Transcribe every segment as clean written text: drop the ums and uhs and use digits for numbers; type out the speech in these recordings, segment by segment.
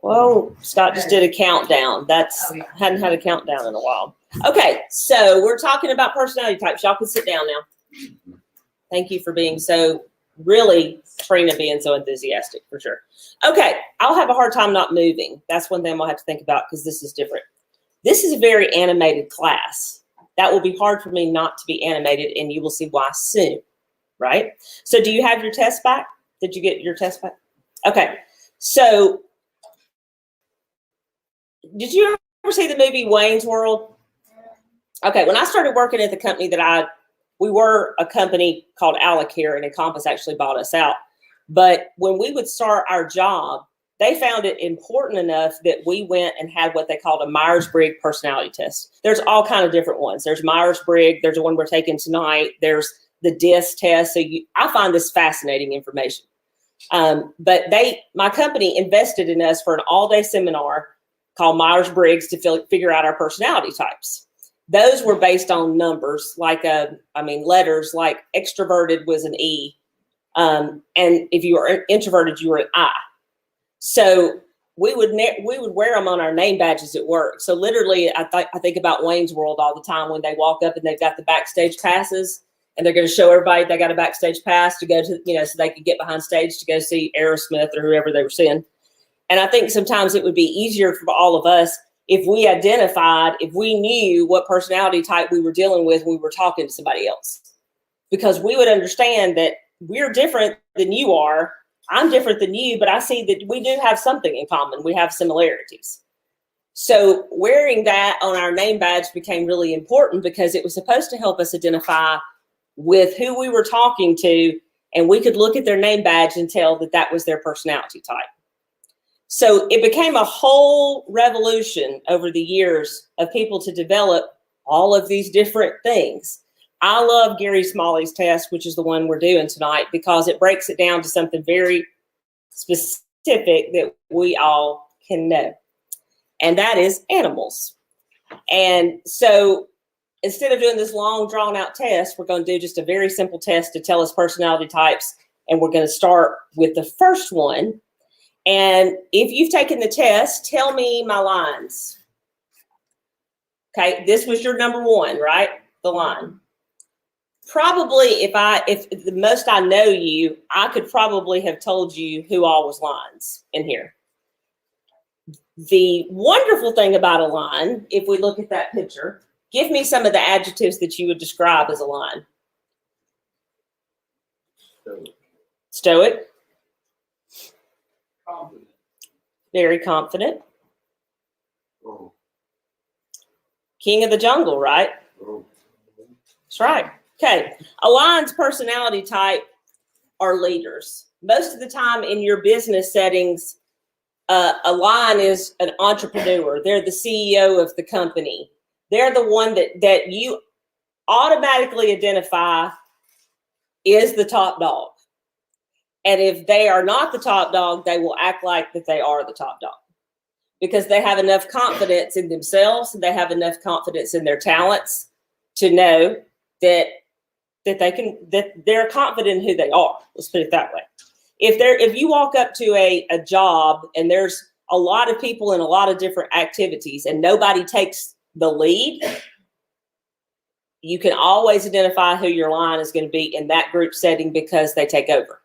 Well, Scott just did a countdown. Hadn't had a countdown in a while. Okay, so we're talking about personality types. Y'all can sit down now. Thank you for being so, really, Trina being so enthusiastic, for sure. Okay, I'll have a hard time not moving. That's one thing I'll have to think about because this is different. This is a very animated class. That will be hard for me not to be animated, and you will see why soon, right? So do you have your test back? Did you get your test back? Okay, so did you ever see the movie Wayne's World? Okay, when I started working at the company we were a company called Alacare, and Encompass actually bought us out. But when we would start our job, they found it important enough that we went and had what they called a Myers-Briggs personality test. There's all kind of different ones. There's Myers-Briggs. There's the one we're taking tonight. There's the DISC test. So I find this fascinating information. But my company invested in us for an all-day seminar called Myers-Briggs to figure out our personality types. Those were based on numbers, letters, like extroverted was an E. And if you were introverted, you were an I. So we would wear them on our name badges at work. So literally, I think about Wayne's World all the time when they walk up and they've got the backstage passes and they're going to show everybody they got a backstage pass to go to, so they could get behind stage to go see Aerosmith or whoever they were seeing. And I think sometimes it would be easier for all of us if we knew what personality type we were dealing with when we were talking to somebody else, because we would understand that we're different than you are. I'm different than you, but I see that we do have something in common. We have similarities. So wearing that on our name badge became really important because it was supposed to help us identify with who we were talking to, and we could look at their name badge and tell that that was their personality type. So it became a whole revolution over the years of people to develop all of these different things. I love Gary Smalley's test, which is the one we're doing tonight, because it breaks it down to something very specific that we all can know, and that is animals. And so instead of doing this long, drawn-out test, we're going to do just a very simple test to tell us personality types, and we're going to start with the first one. And if you've taken the test, tell me my lines. Okay, this was your number one, right? The line. Probably if the most I know you, I could probably have told you who all was lines in here. The wonderful thing about a line, if we look at that picture, give me some of the adjectives that you would describe as a line. Stoic. Confident. Very confident. Oh. King of the jungle, right? Oh. That's right. Okay. A line's personality type are leaders. Most of the time in your business settings, a line is an entrepreneur. They're the CEO of the company. They're the one that you automatically identify is the top dog. And if they are not the top dog, they will act like that they are the top dog because they have enough confidence in themselves. They have enough confidence in their talents to know that they're confident in who they are. Let's put it that way. If you walk up to a job and there's a lot of people in a lot of different activities and nobody takes the lead, you can always identify who your line is going to be in that group setting because they take over.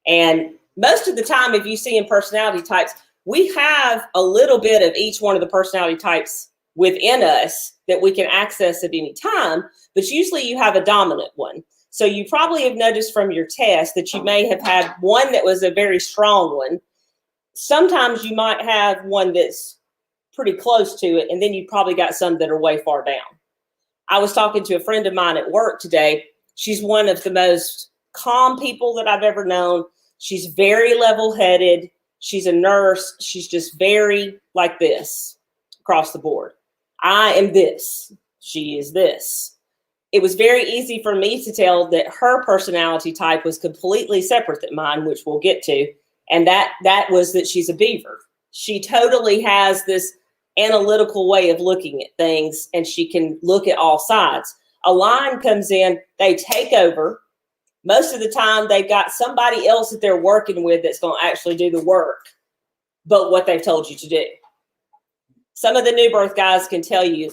And most of the time, if you see in personality types, we have a little bit of each one of the personality types within us that we can access at any time, but usually you have a dominant one. So you probably have noticed from your test that you may have had one that was a very strong one. Sometimes you might have one that's pretty close to it, and then you probably got some that are way far down. I was talking to a friend of mine at work today. She's one of the most calm people that I've ever known. She's very level-headed. She's a nurse. She's just very like this across the board. I am this. She is this. It was very easy for me to tell that her personality type was completely separate than mine, which we'll get to. And that was that she's a beaver. She totally has this analytical way of looking at things, and she can look at all sides. A line comes in, they take over. Most of the time, they've got somebody else that they're working with that's going to actually do the work. but what they've told you to do. Some of the new birth guys can tell you,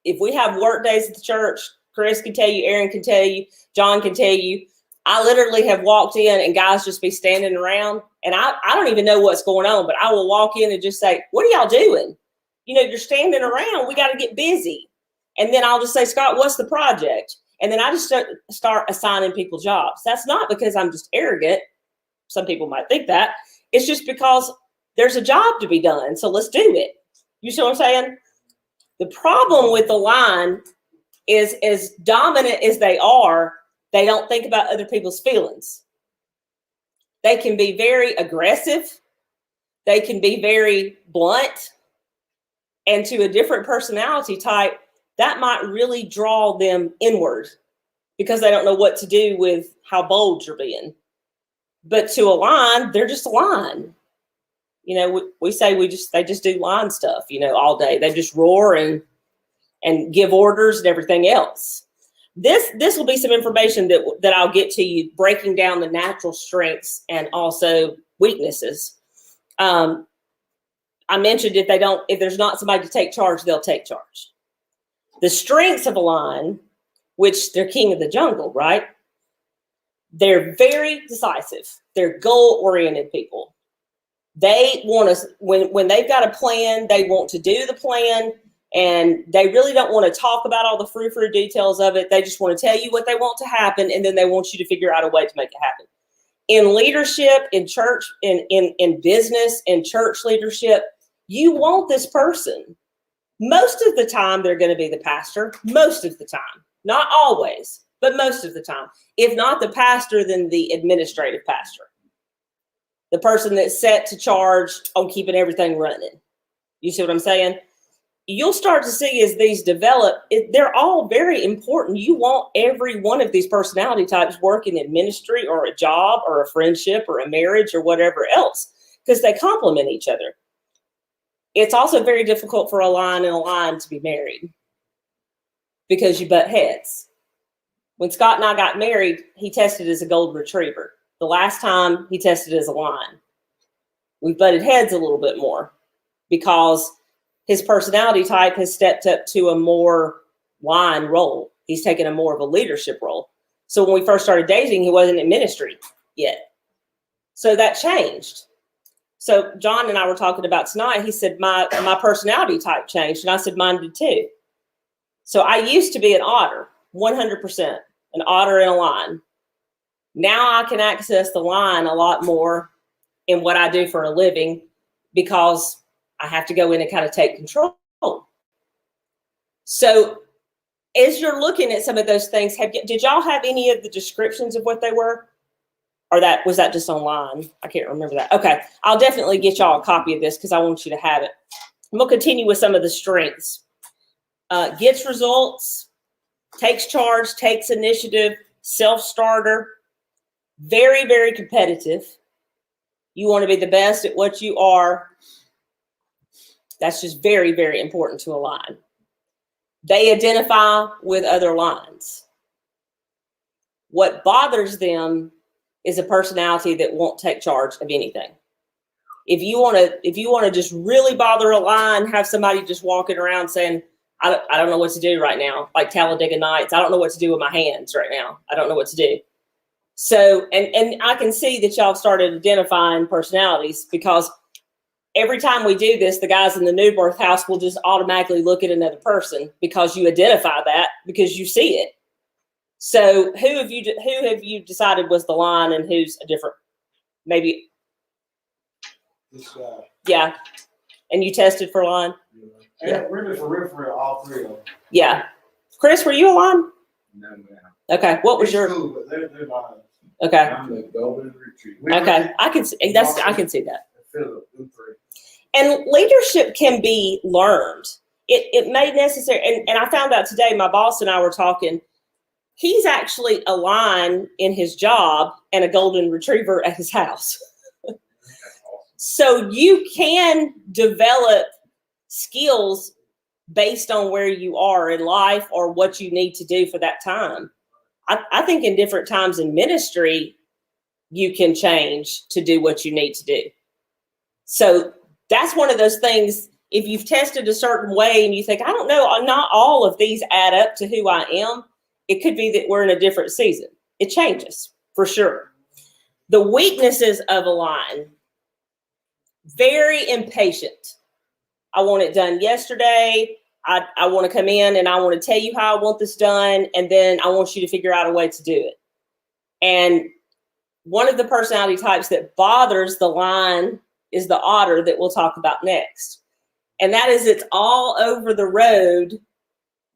if we have work days at the church, Chris can tell you, Aaron can tell you, John can tell you, I literally have walked in and guys just be standing around and I don't even know what's going on, but I will walk in and just say, what are y'all doing? You know, you're standing around, we got to get busy. And then I'll just say, Scott, what's the project? And then I just start assigning people jobs. That's not because I'm just arrogant. Some people might think that. It's just because there's a job to be done. So let's do it. You see what I'm saying? The problem with the line is, as dominant as they are, they don't think about other people's feelings. They can be very aggressive. They can be very blunt. And to a different personality type, that might really draw them inward because they don't know what to do with how bold you're being. But to a line, they're just a line. You know, we say they just do line stuff, you know, all day. They just roar and give orders and everything else. This will be some information that I'll get to you, breaking down the natural strengths and also weaknesses. I mentioned if there's not somebody to take charge, they'll take charge. The strengths of a line, which they're king of the jungle, right? They're very decisive. They're goal-oriented people. They want to, when they've got a plan, they want to do the plan, and they really don't want to talk about all the frou-frou details of it. They just want to tell you what they want to happen, and then they want you to figure out a way to make it happen. In leadership, in church, in business, in church leadership, you want this person. Most of the time, they're going to be the pastor. Most of the time. Not always, but most of the time. If not the pastor, then the administrative pastor. The person that's set to charge on keeping everything running. You see what I'm saying? You'll start to see as these develop, they're all very important. You want every one of these personality types working in ministry or a job or a friendship or a marriage or whatever else, because they complement each other. It's also very difficult for a line and a line to be married because you butt heads. When Scott and I got married, he tested as a golden retriever. The last time he tested as a line. We butted heads a little bit more because his personality type has stepped up to a more line role. He's taken a more of a leadership role. So when we first started dating, he wasn't in ministry yet. So that changed. So John and I were talking about tonight. He said, my personality type changed. And I said, mine did too. So I used to be an otter, 100%, an otter in a line. Now I can access the line a lot more in what I do for a living because I have to go in and kind of take control. So as you're looking at some of those things, did y'all have any of the descriptions of what they were? Or was that just online? I can't remember that. Okay, I'll definitely get y'all a copy of this because I want you to have it. And we'll continue with some of the strengths. Gets results, takes charge, takes initiative, self-starter, very, very competitive. You want to be the best at what you are. That's just very, very important to a line. They identify with other lines. What bothers them is a personality that won't take charge of anything. If you want to just really bother a line, have somebody just walking around saying, I don't know what to do right now, like Talladega Nights. I don't know what to do with my hands right now. I don't know what to do. So, and I can see that y'all started identifying personalities because every time we do this, the guys in the new birth house will just automatically look at another person because you identify that because you see it. So who have you decided was the line and who's a different, maybe? This guy. Yeah. And you tested for line? Yeah. Really for real, all three of them. Yeah. Chris, were you a line? No, man. Okay. What was your? Cool, but they're lines. Okay. I'm the golden retriever. Okay. I can see that. Philip, And leadership can be learned. It may necessary, and I found out today, my boss and I were talking, he's actually a line in his job and a golden retriever at his house. So you can develop skills based on where you are in life or what you need to do for that time. I think in different times in ministry, you can change to do what you need to do. So That's one of those things. If you've tested a certain way and you think, I don't know, not all of these add up to who I am, it could be that we're in a different season. It changes for sure. The weaknesses of a line, very impatient. I want it done yesterday. I want to come in and I want to tell you how I want this done. And then I want you to figure out a way to do it. And one of the personality types that bothers the line is the otter that we'll talk about next. And that is, it's all over the road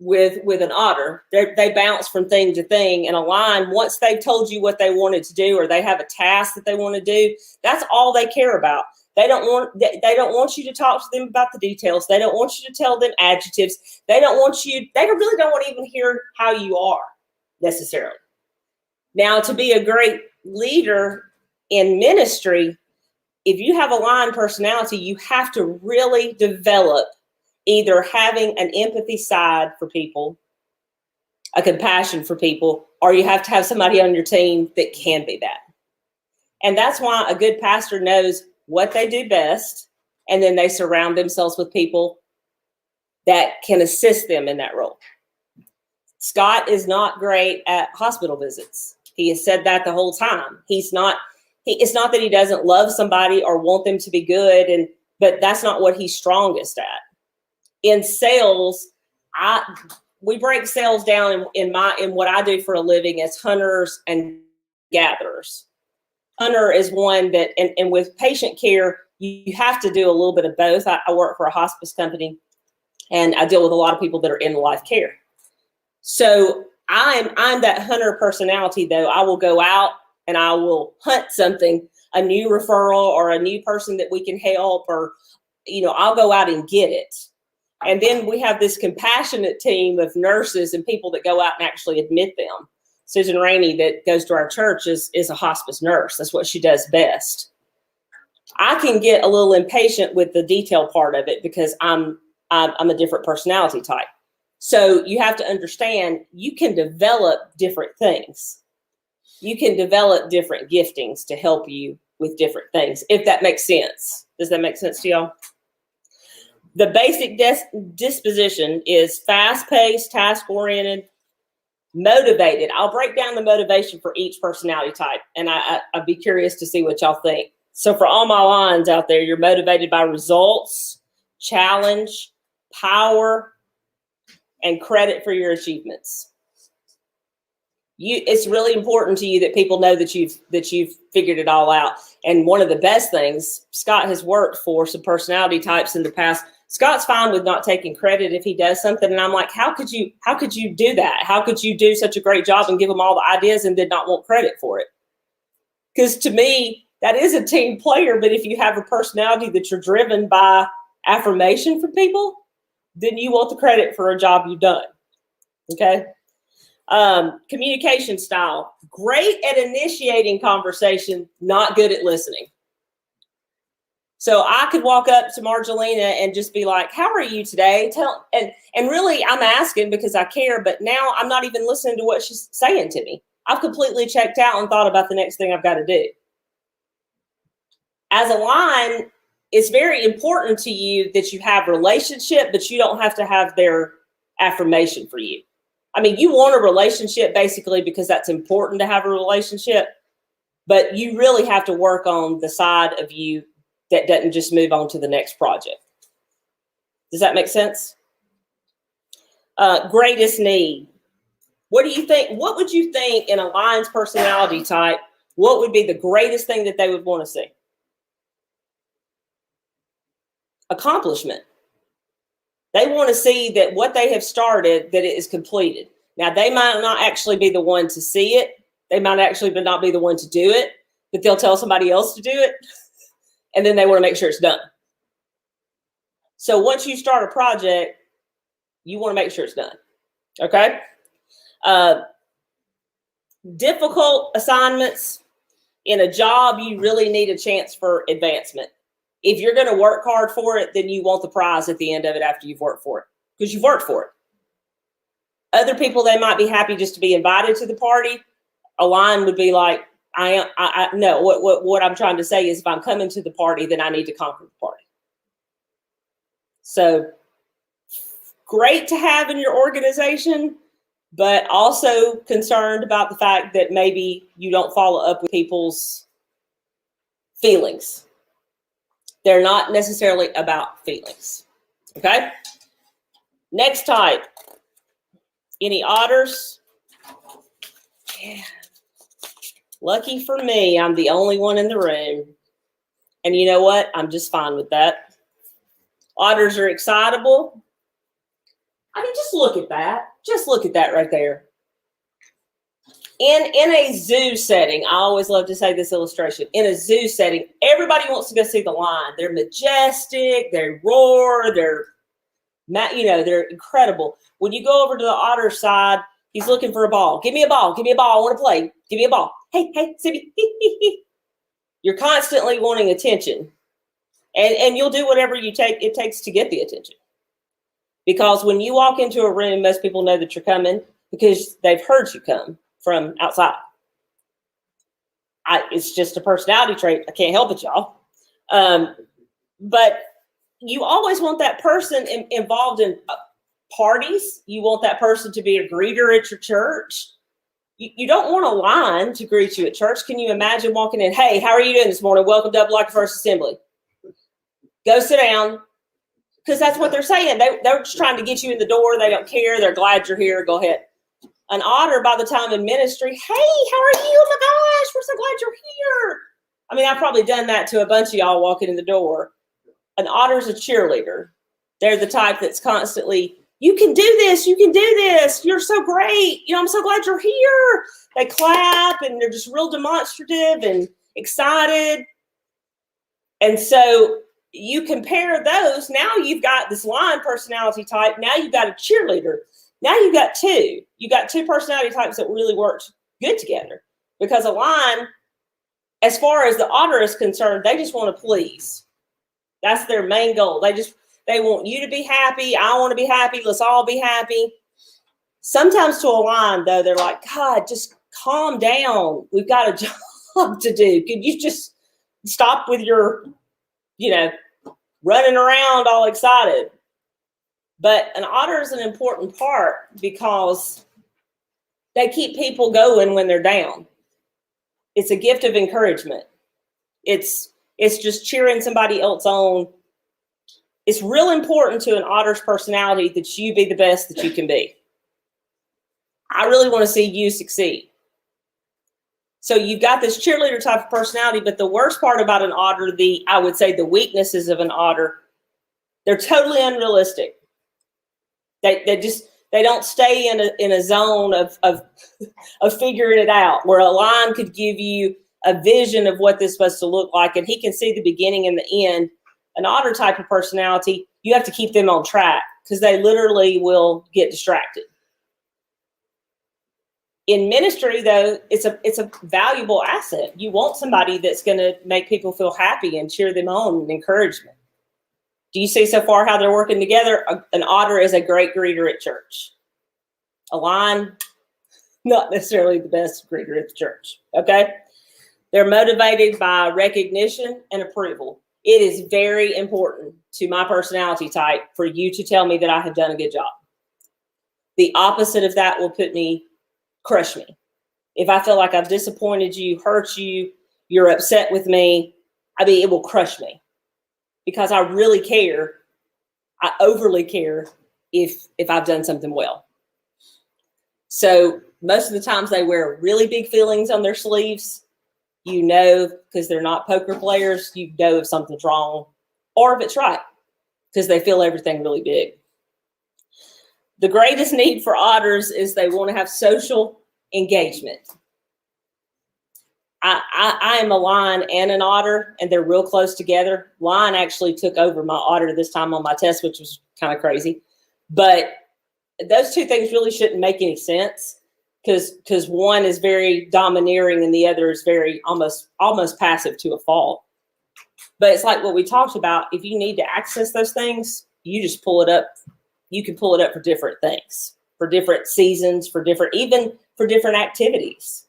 with an otter. They bounce from thing to thing. And a line, once they've told you what they wanted to do, or they have a task that they want to do, that's all they care about. They don't want you to talk to them about the details. They don't want you to tell them adjectives. They really don't want to even hear how you are necessarily. Now, to be a great leader in ministry, if you have a line personality, you have to really develop either having an empathy side for people, a compassion for people, or you have to have somebody on your team that can be that. And that's why a good pastor knows what they do best, and then they surround themselves with people that can assist them in that role. Scott is not great at hospital visits. He has said that the whole time. It's not that he doesn't love somebody or want them to be good, but that's not what he's strongest at. In sales, we break sales down in what I do for a living as hunters and gatherers. Hunter is one that, and with patient care, you have to do a little bit of both. I work for a hospice company, and I deal with a lot of people that are in life care. So I'm that hunter personality, though. I will go out and I will hunt something, a new referral or a new person that we can help, or, I'll go out and get it. And then we have this compassionate team of nurses and people that go out and actually admit them. Susan Rainey, that goes to our church, is a hospice nurse. That's what she does best. I can get a little impatient with the detail part of it because I'm a different personality type. So you have to understand, you can develop different things. You can develop different giftings to help you with different things, if that makes sense. Does that make sense to y'all? The basic disposition is fast-paced, task-oriented, motivated. I'll break down the motivation for each personality type, and I'd be curious to see what y'all think. So for all my lines out there, you're motivated by results, challenge, power, and credit for your achievements. It's really important to you that people know that you've figured it all out. And one of the best things, Scott has worked for some personality types in the past. Scott's fine with not taking credit if he does something. And I'm like, how could you do that? How could you do such a great job and give them all the ideas and then not want credit for it? Because to me, that is a team player. But if you have a personality that you're driven by affirmation from people, then you want the credit for a job you've done. Okay. Communication style, great at initiating conversation, not good at listening. So I could walk up to Margelina and just be like, how are you today? And really I'm asking because I care, but now I'm not even listening to what she's saying to me. I've completely checked out and thought about the next thing I've got to do. As a line, it's very important to you that you have relationship, but you don't have to have their affirmation for you. I mean, you want a relationship basically because that's important to have a relationship, but you really have to work on the side of you that doesn't just move on to the next project. Does that make sense? Greatest need. What do you think? What would you think in a line's personality type? What would be the greatest thing that they would want to see? Accomplishment. They want to see that what they have started, that it is completed. Now, they might not actually be the one to see it. They might actually not be the one to do it, but they'll tell somebody else to do it. And then they want to make sure it's done. So once you start a project, you want to make sure it's done. Okay? Difficult assignments. In a job, you really need a chance for advancement. If you're going to work hard for it, then you want the prize at the end of it after you've worked for it, because you've worked for it. Other people, they might be happy just to be invited to the party. A line would be like, no, what I'm trying to say is if I'm coming to the party, then I need to conquer the party. So great to have in your organization, but also concerned about the fact that maybe you don't follow up with people's feelings. They're not necessarily about feelings. Okay? Next type. Any otters? Yeah. Lucky for me, I'm the only one in the room. And you know what? I'm just fine with that. Otters are excitable. I mean, just look at that. Just look at that right there. In a zoo setting, I always love to say this illustration. In a zoo setting, everybody wants to go see the lion. They're majestic. They roar. They're incredible. When you go over to the otter side, he's looking for a ball. Give me a ball. Give me a ball. I want to play. Give me a ball. Hey, Sippy. You're constantly wanting attention. And you'll do whatever it takes to get the attention. Because when you walk into a room, most people know that you're coming because they've heard you come from outside. It's just a personality trait. I can't help it, y'all. But you always want that person involved in parties. You want that person to be a greeter at your church. You don't want a line to greet you at church. Can you imagine walking in, hey, how are you doing this morning? Welcome to Uplock First Assembly. Go sit down. Because that's what they're saying. They're just trying to get you in the door. They don't care. They're glad you're here. Go ahead. An otter, by the time in ministry, hey, how are you? Oh my gosh, we're so glad you're here. I mean, I've probably done that to a bunch of y'all walking in the door. An otter's a cheerleader. They're the type that's constantly, you can do this. You can do this. You're so great. I'm so glad you're here. They clap and they're just real demonstrative and excited. And so you compare those. Now you've got this lion personality type. Now you've got a cheerleader. Now you've got two. You got two personality types that really worked good together. Because a lion, as far as the otter is concerned, they just want to please. That's their main goal. They want you to be happy. I want to be happy. Let's all be happy. Sometimes to a lion, though, they're like, God, just calm down. We've got a job to do. Could you just stop with your, running around all excited? But an otter is an important part because they keep people going when they're down. It's a gift of encouragement. It's just cheering somebody else on. It's real important to an otter's personality that you be the best that you can be. I really want to see you succeed. So you've got this cheerleader type of personality, but the worst part about an otter, I would say the weaknesses of an otter, they're totally unrealistic. They don't stay in a zone of figuring it out, where a lion could give you a vision of what this is supposed to look like, and he can see the beginning and the end. An otter type of personality, you have to keep them on track because they literally will get distracted. In ministry, though, it's a valuable asset. You want somebody that's going to make people feel happy and cheer them on and encourage them. Do you see so far how they're working together? An otter is a great greeter at church. A lion, not necessarily the best greeter at the church. Okay? They're motivated by recognition and approval. It is very important to my personality type for you to tell me that I have done a good job. The opposite of that will crush me. If I feel like I've disappointed you, hurt you, you're upset with me, it will crush me. Because I really care. I overly care if I've done something well. So most of the times they wear really big feelings on their sleeves. Because they're not poker players, if something's wrong or if it's right, because they feel everything really big. The greatest need for otters is they want to have social engagement. I am a lion and an otter, and they're real close together. Lion actually took over my otter this time on my test, which was kind of crazy. But those two things really shouldn't make any sense because one is very domineering and the other is very almost passive to a fault. But it's like what we talked about. If you need to access those things, you just pull it up. You can pull it up for different things, for different seasons, even for different activities.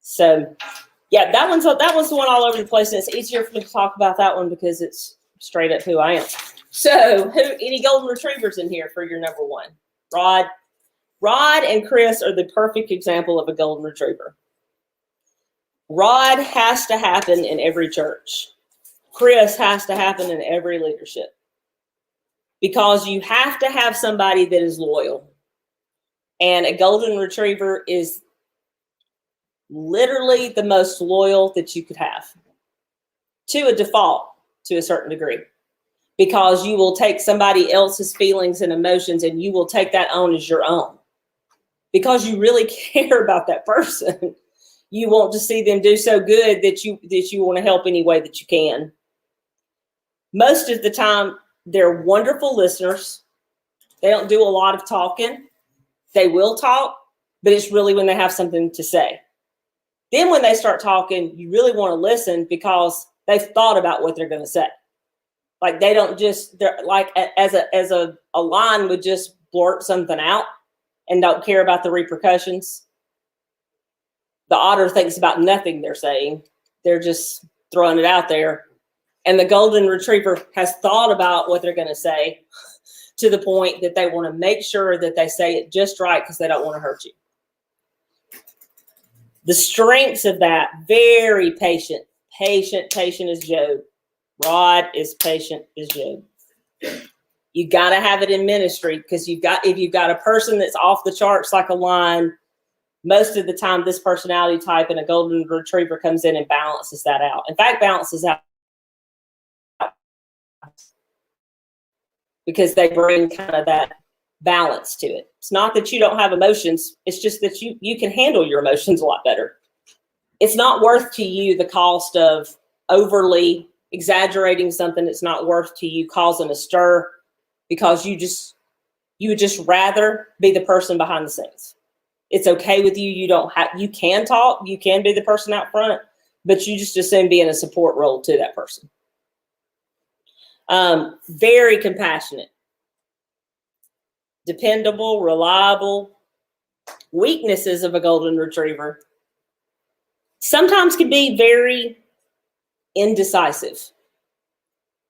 So, yeah, that one's the one all over the place, and it's easier for me to talk about that one because it's straight up who I am. So, any golden retrievers in here for your number one? Rod and Chris are the perfect example of a golden retriever. Rod has to happen in every church. Chris has to happen in every leadership. Because you have to have somebody that is loyal. And a golden retriever is literally the most loyal that you could have. To a default, to a certain degree. Because you will take somebody else's feelings and emotions and you will take that on as your own. Because you really care about that person. You want to see them do so good that you want to help any way that you can. Most of the time, they're wonderful listeners. They don't do a lot of talking. They will talk, but it's really when they have something to say. Then when they start talking, you really want to listen because they've thought about what they're going to say. Like they don't just, they're like as a lion would just blurt something out and don't care about the repercussions. The otter thinks about nothing they're saying. They're just throwing it out there. And the golden retriever has thought about what they're going to say to the point that they want to make sure that they say it just right because they don't want to hurt you. The strengths of that, very patient. Patient as Job. Rod is patient as Job. You got to have it in ministry because if you've got a person that's off the charts like a lion, most of the time this personality type and a golden retriever comes in and balances that out. In fact, balances out because they bring kind of that balance to it. It's not that you don't have emotions. It's just that you can handle your emotions a lot better. It's not worth to you the cost of overly exaggerating something. It's not worth to you causing a stir because you would just rather be the person behind the scenes. It's okay with you. You can talk, you can be the person out front, but you just assume being a support role to that person. Very compassionate, dependable, reliable. Weaknesses of a golden retriever sometimes can be very indecisive.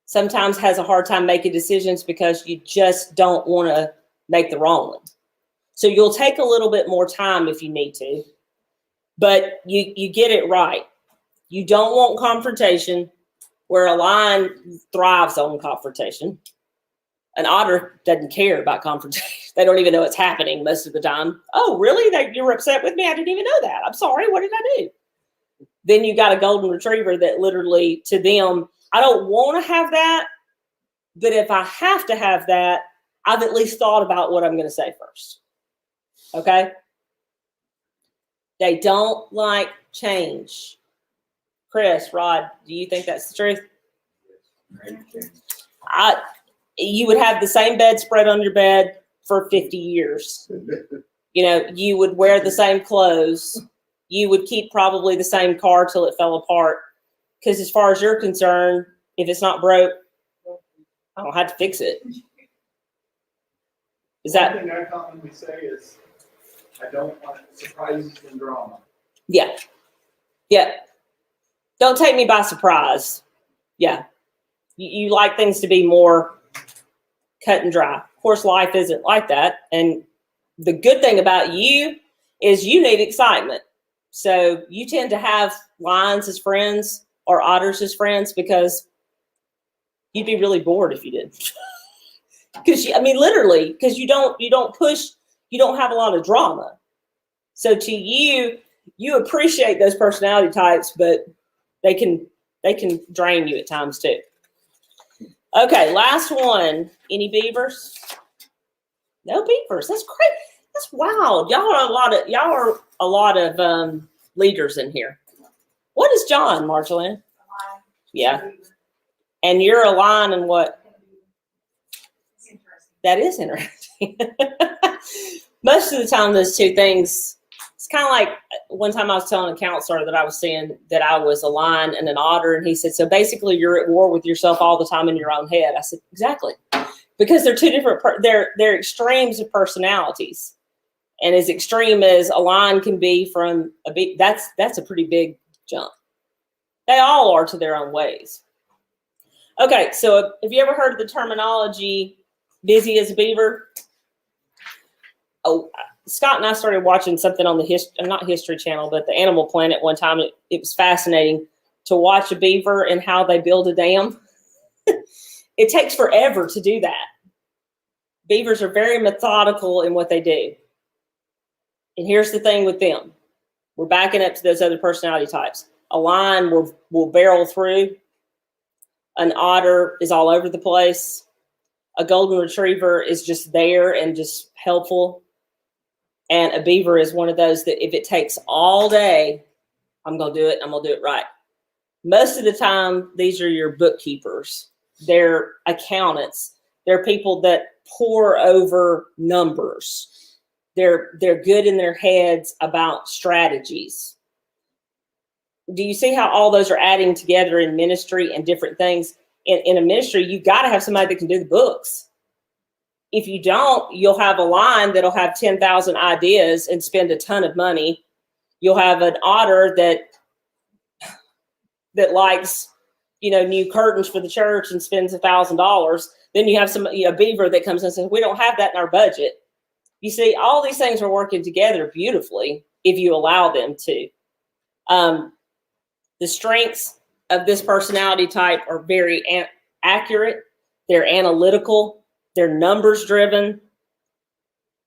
Sometimes has a hard time making decisions because you just don't want to make the wrong one. So you'll take a little bit more time if you need to, but you get it right. You don't want confrontation, where a lion thrives on confrontation. An otter doesn't care about confrontation. They don't even know it's happening most of the time. Oh, really? You were upset with me? I didn't even know that. I'm sorry. What did I do? Then you got a golden retriever that literally, to them, I don't want to have that, but if I have to have that, I've at least thought about what I'm going to say first. Okay? They don't like change. Chris, Rod, do you think that's the truth? You would have the same bedspread on your bed for 50 years. You would wear the same clothes. You would keep probably the same car till it fell apart. Because as far as you're concerned, if it's not broke, I don't have to fix it. Is that? One thing I commonly say is, I don't want surprises and drama. Yeah. Don't take me by surprise. Yeah. You like things to be more cut and dry. Of course, life isn't like that. And the good thing about you is you need excitement. So you tend to have lions as friends or otters as friends because you'd be really bored if you did. Because literally, because you don't push, you don't have a lot of drama. So to you appreciate those personality types, but they can drain you at times too. Okay, last one. Any beavers? No beavers. That's great. That's wild. Y'all are a lot of leaders in here. What is John, Marjolaine? Yeah. And you're a lion and what? That is interesting. Most of the time, those two things, it's kind of like one time I was telling a counselor that I was saying that I was a lion and an otter. And he said, so basically you're at war with yourself all the time in your own head. I said, exactly. Because they're two different, they're extremes of personalities. And as extreme as a lion can be from a big, that's a pretty big jump. They all are to their own ways. Okay, so have you ever heard of the terminology busy as a beaver? Oh, Scott and I started watching something on the not History Channel, but the Animal Planet one time. It was fascinating to watch a beaver and how they build a dam. It takes forever to do that. Beavers are very methodical in what they do. And here's the thing with them. We're backing up to those other personality types. A lion will barrel through. An otter is all over the place. A golden retriever is just there and just helpful. And a beaver is one of those that if it takes all day, I'm going to do it. I'm going to do it right. Most of the time, these are your bookkeepers. They're accountants. They're people that pore over numbers. They're good in their heads about strategies. Do you see how all those are adding together in ministry and different things? In a ministry, you got to have somebody that can do the books. If you don't, you'll have a line that'll have 10,000 ideas and spend a ton of money. You'll have an otter that likes, new curtains for the church and spends $1,000. Then you have a beaver that comes and says, we don't have that in our budget. You see, all these things are working together beautifully if you allow them to. The strengths of this personality type are very accurate. They're analytical. They're numbers driven.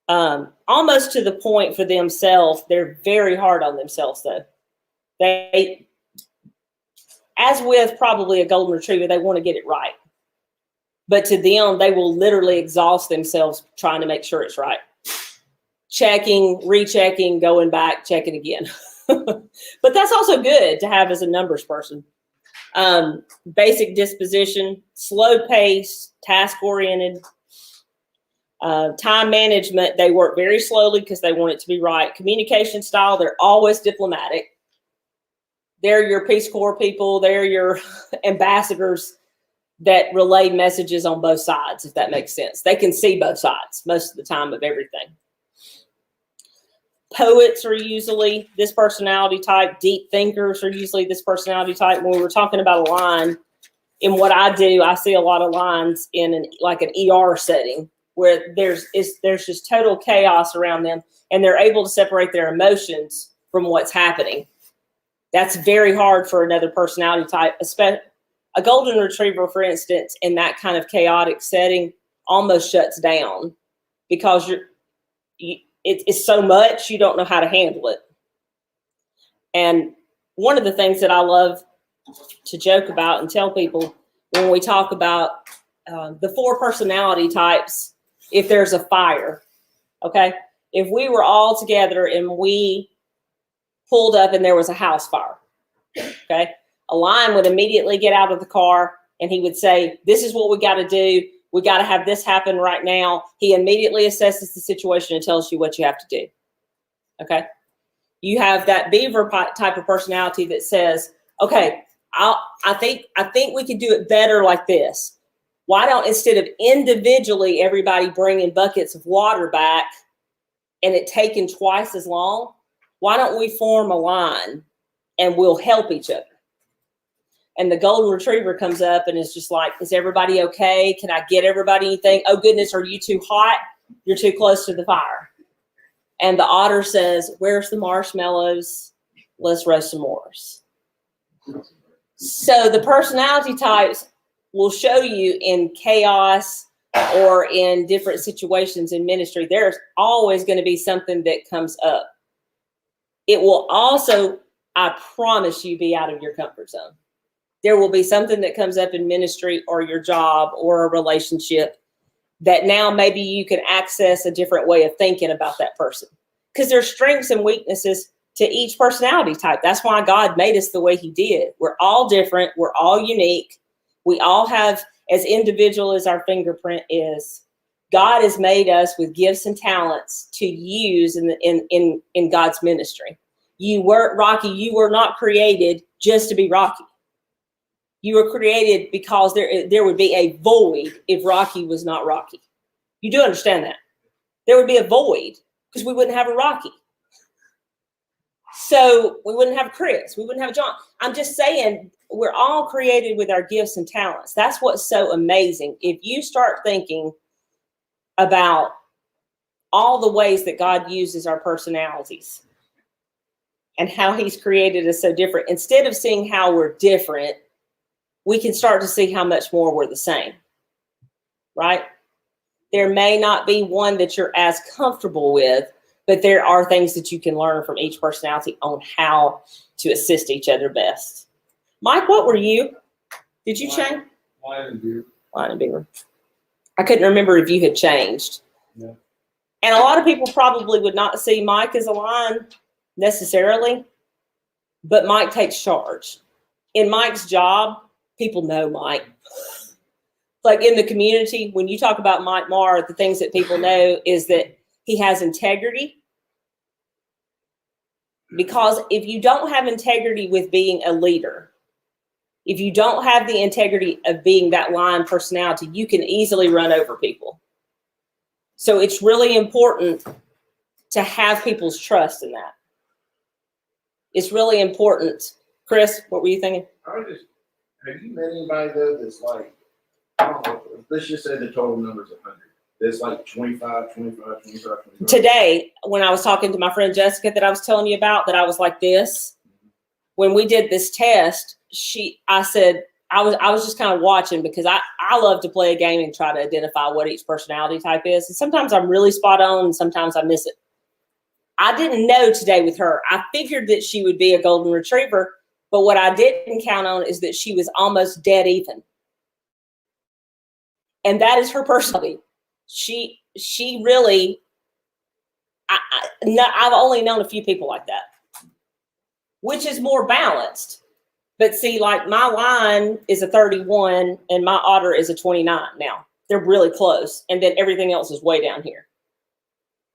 Almost to the point for themselves. They're very hard on themselves, though. They, as with probably a golden retriever, they want to get it right. But to them, they will literally exhaust themselves trying to make sure it's right. Checking, rechecking, going back, checking again. But that's also good to have as a numbers person. Basic disposition, slow pace, task-oriented. Time management, they work very slowly because they want it to be right. Communication style, they're always diplomatic. They're your Peace Corps people. They're your ambassadors that relay messages on both sides, if that makes sense. They can see both sides most of the time of everything. Poets are usually this personality type. Deep thinkers are usually this personality type. When we were talking about a line, in what I do, I see a lot of lines in an ER setting where there's just total chaos around them, and they're able to separate their emotions from what's happening. That's very hard for another personality type, especially a golden retriever, for instance, in that kind of chaotic setting, almost shuts down because it's so much you don't know how to handle it. And one of the things that I love to joke about and tell people when we talk about the 4 personality types, if there's a fire, okay? If we were all together and we pulled up and there was a house fire, okay? A lion would immediately get out of the car and he would say, this is what we got to do. We got to have this happen right now. He immediately assesses the situation and tells you what you have to do. Okay. You have that beaver type of personality that says, okay, I think we can do it better like this. Why don't, instead of individually everybody bringing buckets of water back and it taking twice as long, why don't we form a line and we'll help each other? And the golden retriever comes up and is just like, is everybody okay? Can I get everybody anything? Oh, goodness, are you too hot? You're too close to the fire. And the otter says, where's the marshmallows? Let's roast some s'mores. So the personality types will show you in chaos or in different situations in ministry, there's always going to be something that comes up. It will also, I promise you, be out of your comfort zone. There will be something that comes up in ministry or your job or a relationship that now maybe you can access a different way of thinking about that person. Because there's strengths and weaknesses to each personality type. That's why God made us the way he did. We're all different. We're all unique. We all have, as individual as our fingerprint is, God has made us with gifts and talents to use in God's ministry. You weren't Rocky. You were not created just to be Rocky. You were created because there would be a void if Rocky was not Rocky. You do understand that? There would be a void because we wouldn't have a Rocky. So we wouldn't have Chris. We wouldn't have John. I'm just saying, we're all created with our gifts and talents. That's what's so amazing. If you start thinking about all the ways that God uses our personalities and how he's created us so different, instead of seeing how we're different, we can start to see how much more we're the same, right? There may not be one that you're as comfortable with, but there are things that you can learn from each personality on how to assist each other best. Mike, what were you? Did you change? Lion and Beaver. Lion and Beaver. I couldn't remember if you had changed. No. And a lot of people probably would not see Mike as a lion necessarily, but Mike takes charge. In Mike's job, people know Mike. Like in the community, when you talk about Mike Marr, the things that people know is that he has integrity. Because if you don't have integrity with being a leader, if you don't have the integrity of being that lion personality, you can easily run over people. So it's really important to have people's trust in that. It's really important. Chris, what were you thinking? Have you met anybody though that's like, I don't know, let's just say the total number's 100. That's like 25. Today, when I was talking to my friend Jessica that I was telling you about, that I was like this, when we did this test, I said, I was just kind of watching because I love to play a game and try to identify what each personality type is. And sometimes I'm really spot on and sometimes I miss it. I didn't know today with her. I figured that she would be a golden retriever, but what I didn't count on is that she was almost dead even. And that is her personality. She really, I've only known a few people like that, which is more balanced. But see, like my lion is a 31 and my otter is a 29 now. They're really close. And then everything else is way down here.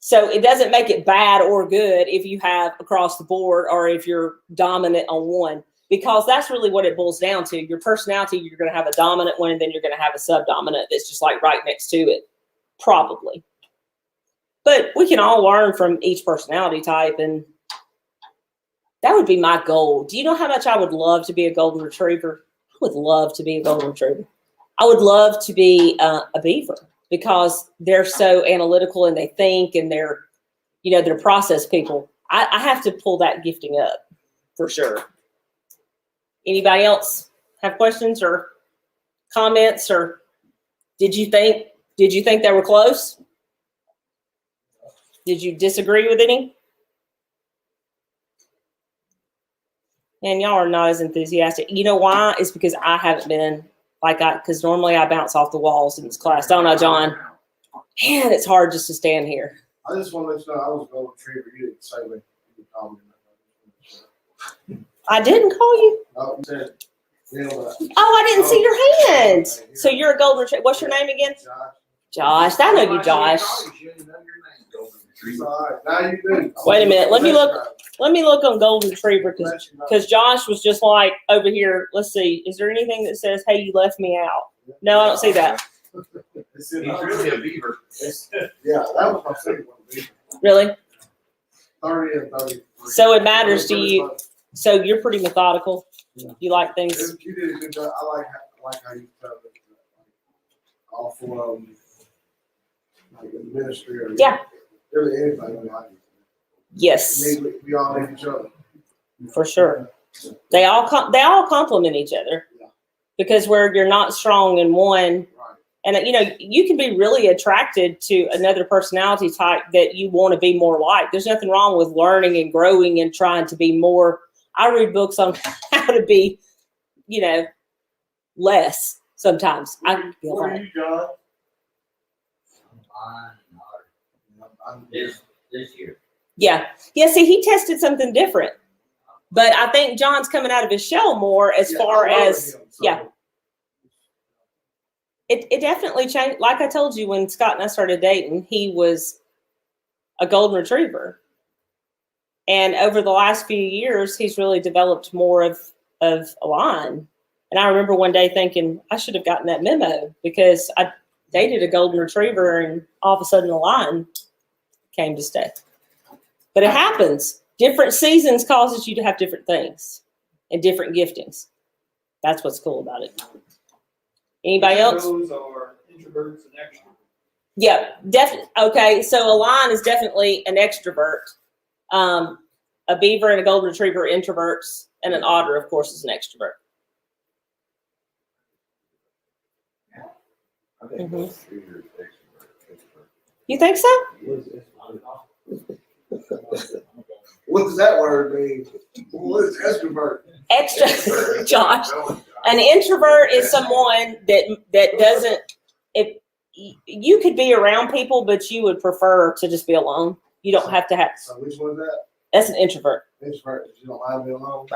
So it doesn't make it bad or good if you have across the board or if you're dominant on one, because that's really what it boils down to. Your personality, you're going to have a dominant one and then you're going to have a subdominant that's just like right next to it, probably. But we can all learn from each personality type, and that would be my goal. Do you know how much I would love to be a golden retriever? I would love to be a golden retriever. I would love to be a beaver because they're so analytical and they think and they're process people. I have to pull that gifting up for sure. Anybody else have questions or comments, or did you think they were close? Did you disagree with any? And y'all are not as enthusiastic. You know why? It's because I haven't been because normally I bounce off the walls in this class. Don't I, John? Man, it's hard just to stand here. I just want to let you know I was a golden retriever. You didn't say when you called me. I didn't call you? Oh, you said, I didn't see your hand. So you're a golden retriever. What's your name again? Josh. I know you, Josh. Now you do. Wait a minute. Let me look on golden retriever because Josh was just like over here. Let's see. Is there anything that says, "Hey, you left me out"? No, I don't see that. He's really a beaver. Yeah, that was my second one. Beaver. Really? 30 and 30. So it matters to you. So you're pretty methodical. Yeah. You like things. You did a good job. I like how you tell it. All four of them, like in the ministry or really anybody like it. Yes. We all need each other. For sure. They all complement each other. Yeah. Because where you're not strong in one, Right. And you can be really attracted to another personality type that you want to be more like. There's nothing wrong with learning and growing and trying to be more. I read books on how to be, less sometimes. What are you, John? This year. Yeah. See, he tested something different. But I think John's coming out of his shell more as far as, It definitely changed. Like I told you, when Scott and I started dating, he was a golden retriever. And over the last few years, he's really developed more of a lion. And I remember one day thinking, I should have gotten that memo because I dated a golden retriever and all of a sudden a lion came to stay. But it happens. Different seasons causes you to have different things and different giftings. That's what's cool about it. Anybody else? Those are introverts and extroverts. Yeah, definitely. Okay, so a lion is definitely an extrovert. A beaver and a golden retriever are introverts, and an otter, of course, is an extrovert. I think Mhm. those three are extrovert. You think so? What does that word mean? What is extrovert? Extra, Josh. An introvert is someone that doesn't. If you could be around people, but you would prefer to just be alone. You don't have to have. So which one's that? That's an introvert. Introvert, you don't like to be alone?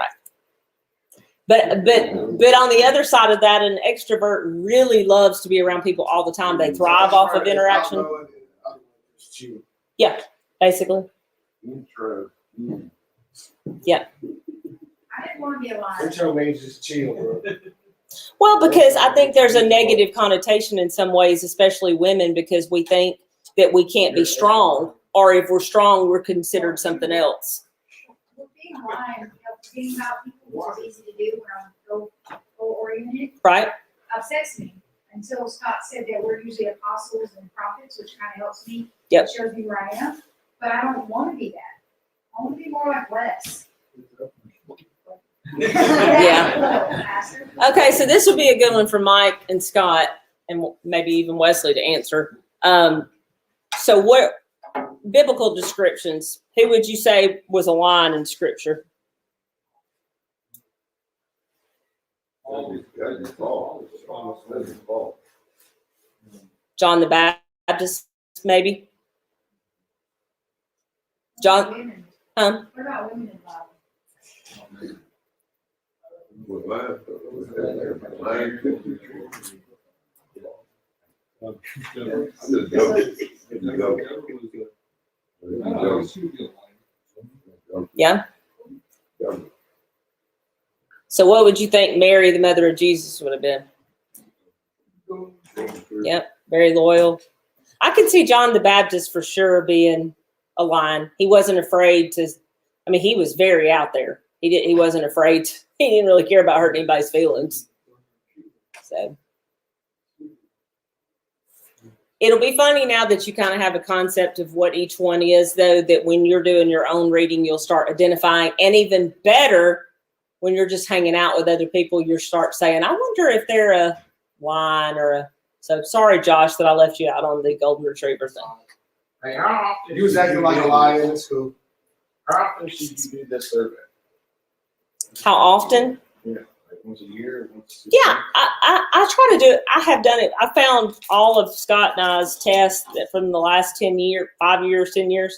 But on the other side of that, an extrovert really loves to be around people all the time. They thrive off of interaction. Yeah, basically. Intro. Yeah. I didn't want to be alive. Intro means just chill, bro. Well, because I think there's a negative connotation in some ways, especially women, because we think that we can't be strong, or if we're strong, we're considered something else. Well, being alive, being about people, which is easy to do when I'm goal-oriented, Right? upsets me. Until Scott said that we're usually apostles and prophets, which kind of helps me. Yep. It shows me where I am. But I don't want to be that. I want to be more like Wes. Yeah. Okay, so this would be a good one for Mike and Scott, and maybe even Wesley to answer. So what biblical descriptions, who would you say was a lion in scripture? John the Baptist, maybe? John, Women. huh? What about women in the Bible? Yeah. So what would you think Mary, the mother of Jesus, would have been? Yep, very loyal. I could see John the Baptist for sure being a lion. He wasn't afraid to, I mean, he was very out there. He wasn't afraid. He didn't really care about hurting anybody's feelings. So it'll be funny now that you kind of have a concept of what each one is, though, that when you're doing your own reading, you'll start identifying, and even better, when you're just hanging out with other people, you'll start saying, I wonder if they're a lion or a, so sorry, Josh, that I left you out on the golden retriever thing. Hey, how often? You was acting like a lion in school. How often should you do this survey? How often? Yeah, like once a year? Yeah, I try to do it. I have done it. I found all of Scott and I's tests that from the last 10 years, 5 years, 10 years.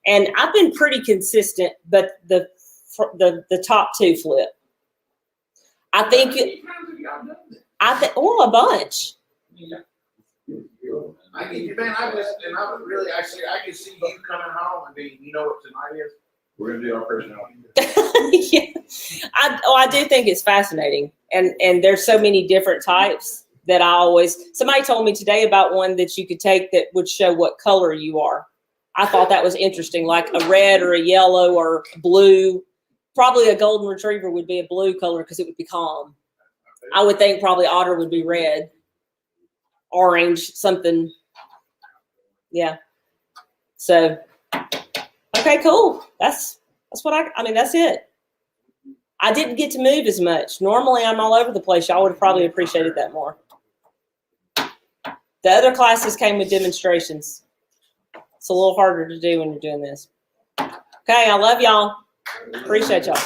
And I've been pretty consistent, but the top two flip. I think well, a bunch. I mean, man, I can see you coming home and being, you know what tonight is? We're gonna do our personality. Yeah. I do think it's fascinating. And there's so many different types that somebody told me today about one that you could take that would show what color you are. I thought that was interesting, like a red or a yellow or blue. Probably a golden retriever would be a blue color because it would be calm. I would think probably otter would be red, orange, something. Yeah. So, okay, cool. That's what I mean, that's it. I didn't get to move as much. Normally I'm all over the place. Y'all would have probably appreciated that more. The other classes came with demonstrations. It's a little harder to do when you're doing this. Okay, I love y'all. Appreciate y'all.